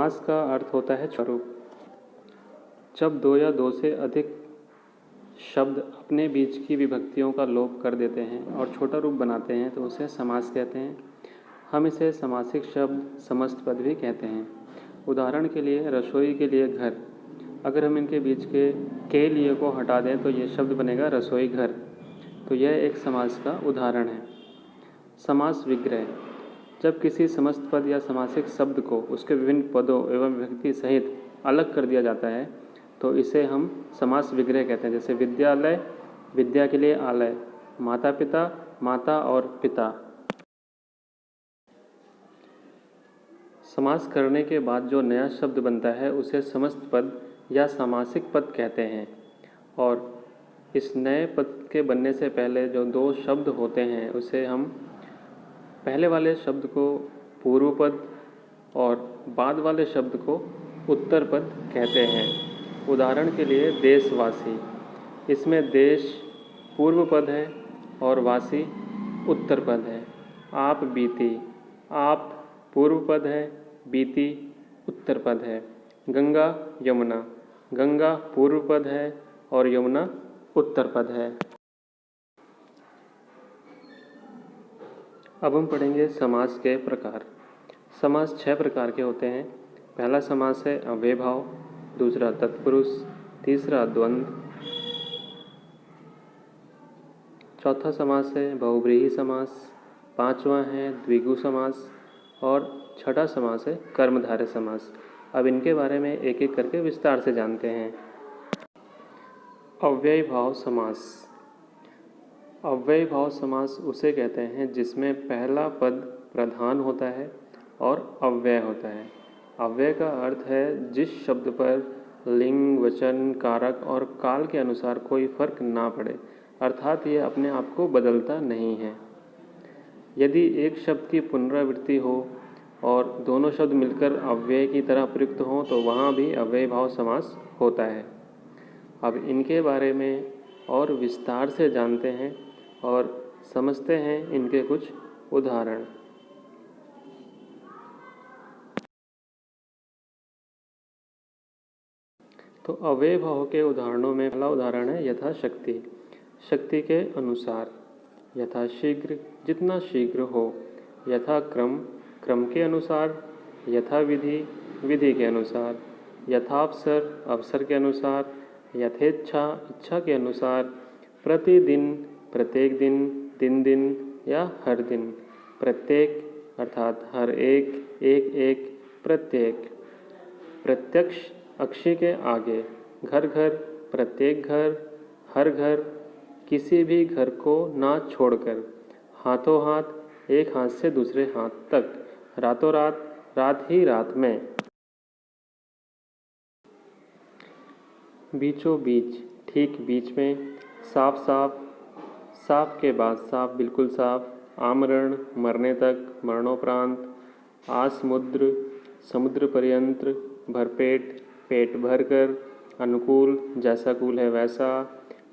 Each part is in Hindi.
समास का अर्थ होता है स्वरूप। जब दो या दो से अधिक शब्द अपने बीच की विभक्तियों का लोप कर देते हैं और छोटा रूप बनाते हैं तो उसे समास कहते हैं। हम इसे समासिक शब्द समस्त पद भी कहते हैं। उदाहरण के लिए रसोई के लिए घर, अगर हम इनके बीच के लिए को हटा दें तो ये शब्द बनेगा रसोई घर। तो यह एक समास का उदाहरण है। समास विग्रह, जब किसी समस्त पद या समासिक शब्द को उसके विभिन्न पदों एवं विभक्ति सहित अलग कर दिया जाता है तो इसे हम समास विग्रह कहते हैं। जैसे विद्यालय, विद्या के लिए आलय, माता पिता, माता और पिता। समास करने के बाद जो नया शब्द बनता है उसे समस्त पद या समासिक पद कहते हैं। और इस नए पद के बनने से पहले जो दो शब्द होते हैं उसे हम पहले वाले शब्द को पूर्व पद और बाद वाले शब्द को उत्तर पद कहते हैं। उदाहरण के लिए देशवासी, इसमें देश पूर्व पद है और वासी उत्तर पद है। आप बीती, आप पूर्व पद है, बीती उत्तर पद है। गंगा यमुना, गंगा पूर्व पद है और यमुना उत्तर पद है। अब हम पढ़ेंगे समास के प्रकार। समास 6 प्रकार के होते हैं। पहला समास है अव्ययभाव, दूसरा तत्पुरुष, तीसरा द्वंद्व, चौथा समास है बहुव्रीहि समास, पांचवा है द्विगु समास और छठा समास है कर्मधारय समास। अब इनके बारे में एक एक करके विस्तार से जानते हैं। अव्ययभाव समास। अव्ययभाव समास उसे कहते हैं जिसमें पहला पद प्रधान होता है और अव्यय होता है। अव्यय का अर्थ है जिस शब्द पर लिंग, वचन, कारक और काल के अनुसार कोई फर्क ना पड़े, अर्थात यह अपने आप को बदलता नहीं है। यदि एक शब्द की पुनरावृत्ति हो और दोनों शब्द मिलकर अव्यय की तरह प्रयुक्त हों तो वहाँ भी अव्ययभाव समास होता है। अब इनके बारे में और विस्तार से जानते हैं और समझते हैं इनके कुछ उदाहरण। तो अव्ययभाव के उदाहरणों में पहला उदाहरण है यथाशक्ति, शक्ति के अनुसार, यथाशीघ्र, जितना शीघ्र हो, यथाक्रम, क्रम के अनुसार, यथाविधि, विधि के अनुसार, यथावसर, अवसर के अनुसार, यथेच्छा, इच्छा के अनुसार, प्रतिदिन, प्रत्येक दिन, दिन दिन या हर दिन, प्रत्येक अर्थात हर एक, एक एक, प्रत्येक, प्रत्यक्ष, अक्षय के आगे, घर घर, प्रत्येक घर, हर घर, किसी भी घर को ना छोड़कर, हाथों हाथ, एक हाथ से दूसरे हाथ तक, रातों रात, रात ही रात में, बीचों बीच, ठीक बीच में, साफ साफ, साफ के बाद साफ, बिल्कुल साफ, आमरण, मरने तक, मरणोपरांत, आसमुद्र, समुद्र पर्यंत, भरपेट, पेट भर कर, अनुकूल, जैसा कूल है वैसा,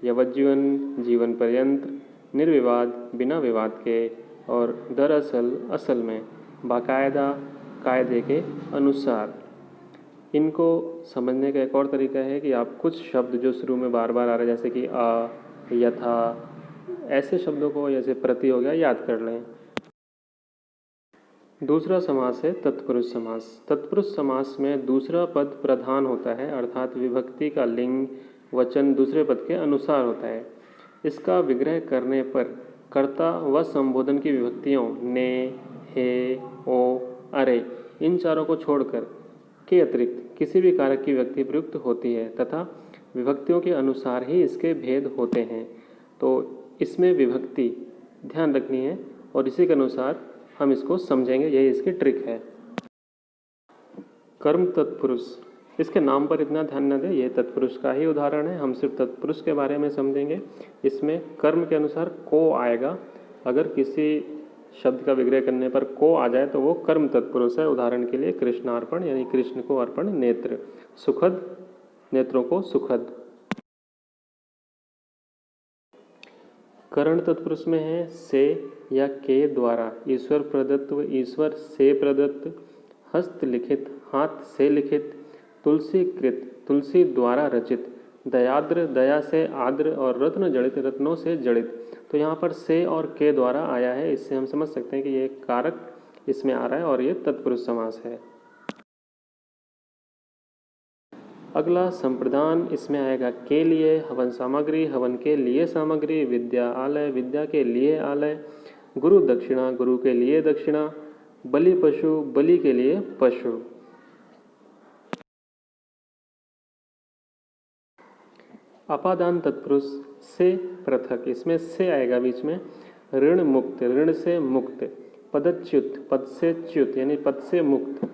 यवज्जीवन, जीवन पर्यंत, निर्विवाद, बिना विवाद के, और दरअसल, असल में, बाकायदा, कायदे के अनुसार। इनको समझने का एक और तरीका है कि आप कुछ शब्द जो शुरू में बार बार आ रहे हैं जैसे कि आ, यथा, ऐसे शब्दों को जैसे प्रति हो गया याद कर लें। दूसरा समास है तत्पुरुष समास। तत्पुरुष समास में दूसरा पद प्रधान होता है अर्थात विभक्ति का लिंग, वचन दूसरे पद के अनुसार होता है। इसका विग्रह करने पर कर्ता व संबोधन की विभक्तियों ने, हे, ओ, अरे इन चारों को छोड़कर के अतिरिक्त किसी भी कारक की विभक्ति प्रयुक्त होती है तथा विभक्तियों के अनुसार ही इसके भेद होते हैं। तो इसमें विभक्ति ध्यान रखनी है और इसी के अनुसार हम इसको समझेंगे, यही इसकी ट्रिक है। कर्म तत्पुरुष, इसके नाम पर इतना ध्यान न दें, यह तत्पुरुष का ही उदाहरण है। हम सिर्फ तत्पुरुष के बारे में समझेंगे। इसमें कर्म के अनुसार को आएगा। अगर किसी शब्द का विग्रह करने पर को आ जाए तो वो कर्म तत्पुरुष है। उदाहरण के लिए कृष्णार्पण यानी कृष्ण को अर्पण, नेत्र, सुखद, नेत्रों को सुखद। करण तत्पुरुष में है से या के द्वारा ईश्वर प्रदत्त व ईश्वर से प्रदत्त, हस्तलिखित, हाथ से लिखित, तुलसी कृत, तुलसी द्वारा रचित, दयाद्र, दया से आद्र, और रत्न जड़ित, रत्नों से जड़ित। तो यहाँ पर से और के द्वारा आया है, इससे हम समझ सकते हैं कि ये कारक इसमें आ रहा है और ये तत्पुरुष समास है। अगला संप्रदान, इसमें आएगा के लिए, हवन सामग्री, हवन के लिए सामग्री, विद्या आलय, विद्या के लिए आलय, गुरु दक्षिणा, गुरु के लिए दक्षिणा, बलि पशु, बलि के लिए पशु। अपादान तत्पुरुष से पृथक, इसमें से आएगा बीच में। ऋण मुक्त, ऋण से मुक्त, पदच्युत, पद से च्युत यानी पद से मुक्त,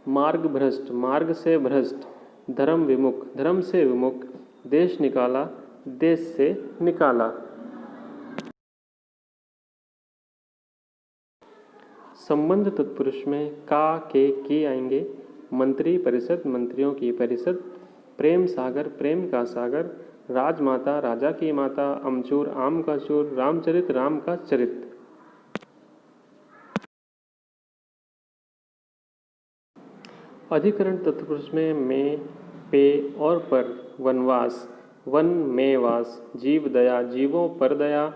मार्ग भ्रष्ट, मार्ग से भ्रष्ट, धर्म विमुख, धर्म से विमुख, देश निकाला, देश से निकाला। संबंध तत्पुरुष में का, के, की आएंगे। मंत्री परिषद, मंत्रियों की परिषद, प्रेम सागर, प्रेम का सागर, राजमाता, राजा की माता, अमचूर, आम का चूर, रामचरित, राम का चरित। अधिकरण तत्पुरुष में, पे और पर, वनवास, वन में वास, जीव दया, जीवों पर दया,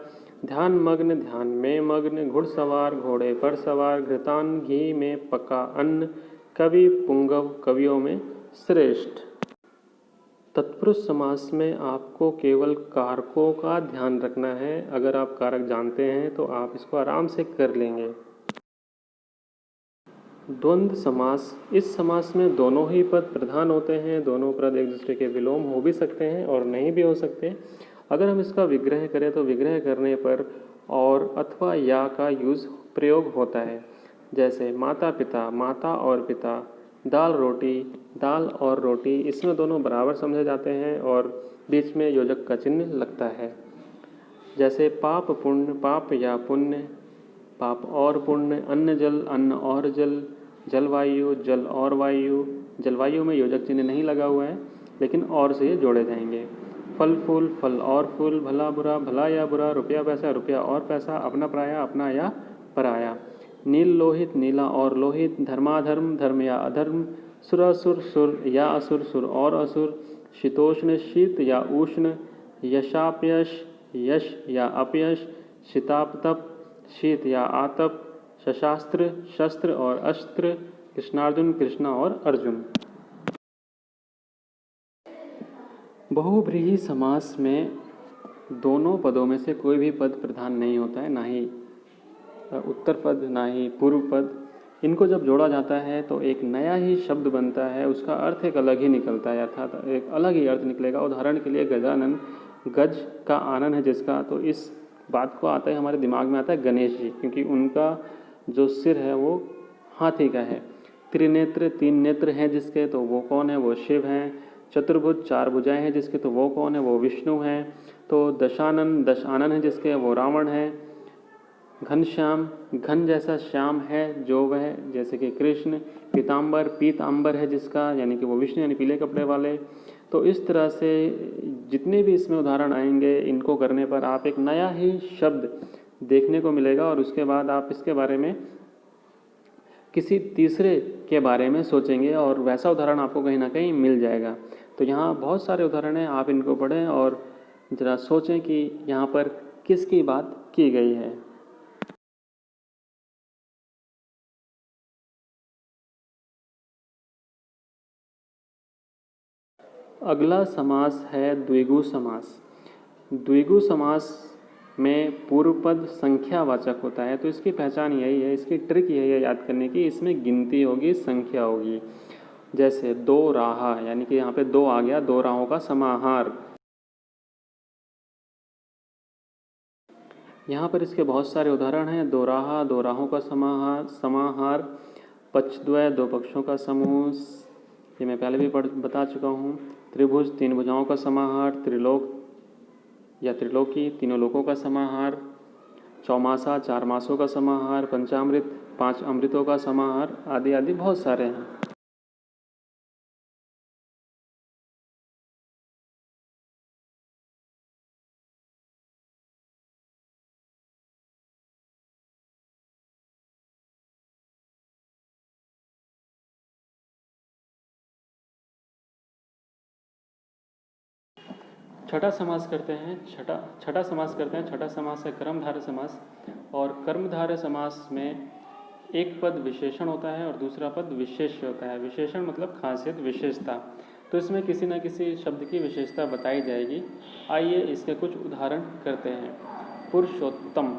ध्यान मग्न, ध्यान में मग्न, घुड़सवार, घोड़े पर सवार, घृतान, घी में पका अन्न, कवि, पुंगव, कवियों में श्रेष्ठ। तत्पुरुष समास में आपको केवल कारकों का ध्यान रखना है। अगर आप कारक जानते हैं तो आप इसको आराम से कर लेंगे। द्वंद्व समास, इस समास में दोनों ही पद प्रधान होते हैं। दोनों पद एक दूसरे के विलोम हो भी सकते हैं और नहीं भी हो सकते। अगर हम इसका विग्रह करें तो विग्रह करने पर और अथवा या का यूज प्रयोग होता है। जैसे माता पिता, माता और पिता, दाल रोटी, दाल और रोटी, इसमें दोनों बराबर समझे जाते हैं और बीच में योजक का चिन्ह लगता है। जैसे पाप पुण्य, पाप या पुण्य, पाप और पुण्य, अन्न जल, अन्न और जल, जलवायु, जल और वायु, जलवायु में योजक चिन्ह नहीं लगा हुआ है लेकिन और से ये जोड़े जाएंगे। फल फूल, फल और फूल, भला बुरा, भला या बुरा, रुपया पैसा, रुपया और पैसा, अपना पराया, अपना या पराया, नील लोहित, नीला और लोहित, धर्माधर्म, धर्म या अधर्म, सुरासुर, सुर या असुर, सुर और असुर, शीतोष्ण, शीत या उष्ण, यशापयश, यश या अपयश, शीतापतप, शीत या आतप, शशास्त्र, शस्त्र और अस्त्र, कृष्णार्जुन, कृष्णा और अर्जुन। बहुव्रीहि समास में दोनों पदों में से कोई भी पद प्रधान नहीं होता है, ना ही उत्तर पद ना ही पूर्व पद। इनको जब जोड़ा जाता है तो एक नया ही शब्द बनता है, उसका अर्थ एक अलग ही निकलता है, अर्थात एक अलग ही अर्थ निकलेगा। उदाहरण के लिए गजानन, गज का आनन है जिसका, तो इस बात को आता है हमारे दिमाग में आता है गणेश जी, क्योंकि उनका जो सिर है वो हाथी का है। त्रिनेत्र, तीन नेत्र हैं जिसके, तो वो कौन है? वो शिव हैं। चतुर्भुज, चार भुजाएं हैं जिसके, तो वो कौन है? वो विष्णु हैं। तो दशानन, दश आनन है जिसके, वो रावण है। घनश्याम, घन जैसा श्याम है जो वह, जैसे कि कृष्ण। पीताम्बर, पीताम्बर है जिसका, यानी कि वो विष्णु, यानी पीले कपड़े वाले। तो इस तरह से जितने भी इसमें उदाहरण आएंगे, इनको करने पर आप एक नया ही शब्द देखने को मिलेगा और उसके बाद आप इसके बारे में किसी तीसरे के बारे में सोचेंगे और वैसा उदाहरण आपको कहीं ना कहीं मिल जाएगा। तो यहाँ बहुत सारे उदाहरण हैं, आप इनको पढ़ें और ज़रा सोचें कि यहाँ पर किसकी बात की गई है। अगला समास है द्विगु समास। द्विगु समास में पूर्व पद संख्यावाचक होता है, तो इसकी पहचान यही है, इसकी ट्रिक यही है याद करने की, इसमें गिनती होगी, संख्या होगी। जैसे दो राहा, यानी कि यहाँ पे दो आ गया, दो राहों का समाहार। यहाँ पर इसके बहुत सारे उदाहरण हैं। दो राहा, दो राहों का समाहार, समाहार। पक्षद्वय, दो पक्षों का समूह, ये मैं पहले भी बता चुका हूँ। त्रिभुज, तीन भुजाओं का समाहार। त्रिलोक या त्रिलोकी, तीनों लोकों का समाहार। चौमासा, चार मासों का समाहार। पंचामृत, पांच अमृतों का समाहार, आदि आदि बहुत सारे हैं। छठा समास करते हैं। छठा समास करते हैं। छठा समास है कर्मधारय समास। और कर्मधारय समास में एक पद विशेषण होता है और दूसरा पद विशेष्य होता है। विशेषण मतलब खासियत, विशेषता। तो इसमें किसी न किसी शब्द की विशेषता बताई जाएगी। आइए इसके कुछ उदाहरण करते हैं। पुरुषोत्तम,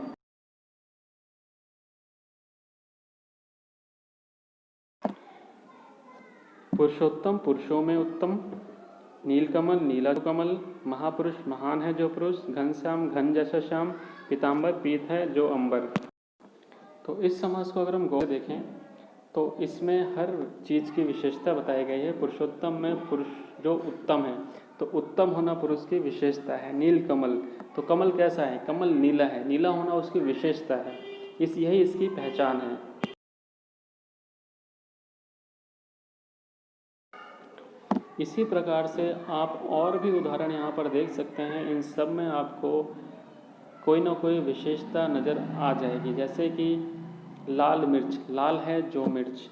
पुरुषोत्तम पुरुषों में उत्तम। नीलकमल नीला जो कमल। महापुरुष महान है जो पुरुष। घनश्याम घन जैसा श्याम। पीताम्बर पीत है जो अंबर। तो इस समास को अगर हम गौर से देखें तो इसमें हर चीज़ की विशेषता बताई गई है। पुरुषोत्तम में पुरुष जो उत्तम है, तो उत्तम होना पुरुष की विशेषता है। नीलकमल, तो कमल कैसा है? कमल नीला है, नीला होना उसकी विशेषता है। यही इसकी पहचान है। इसी प्रकार से आप और भी उदाहरण यहाँ पर देख सकते हैं। इन सब में आपको कोई ना कोई विशेषता नज़र आ जाएगी। जैसे कि लाल मिर्च, लाल है जो मिर्च।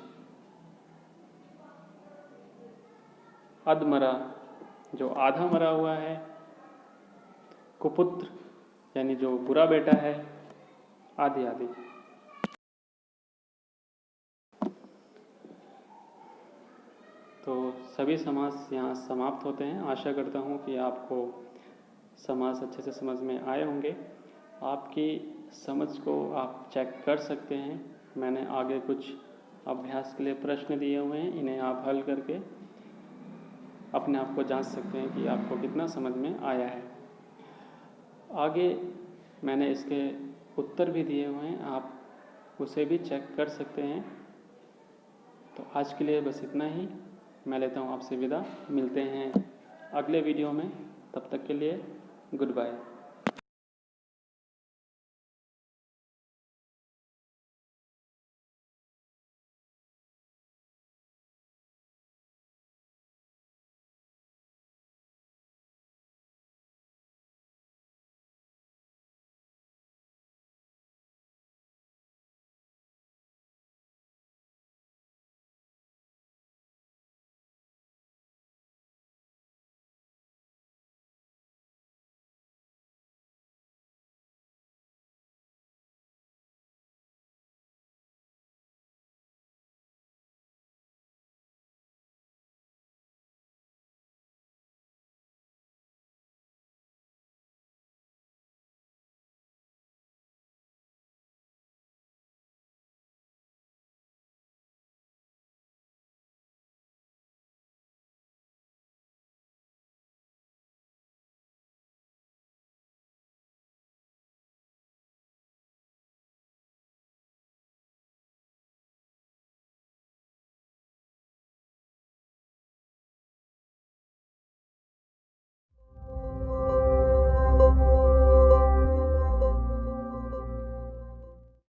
अधमरा, जो आधा मरा हुआ है। कुपुत्र, यानी जो बुरा बेटा है, आदि आदि। तो सभी समास यहाँ समाप्त होते हैं। आशा करता हूँ कि आपको समास अच्छे से समझ में आए होंगे। आपकी समझ को आप चेक कर सकते हैं। मैंने आगे कुछ अभ्यास के लिए प्रश्न दिए हुए हैं, इन्हें आप हल करके अपने आप को जांच सकते हैं कि आपको कितना समझ में आया है। आगे मैंने इसके उत्तर भी दिए हुए हैं, आप उसे भी चेक कर सकते हैं। तो आज के लिए बस इतना ही। मैं लेता हूँ आपसे विदा। मिलते हैं अगले वीडियो में। तब तक के लिए गुड बाय।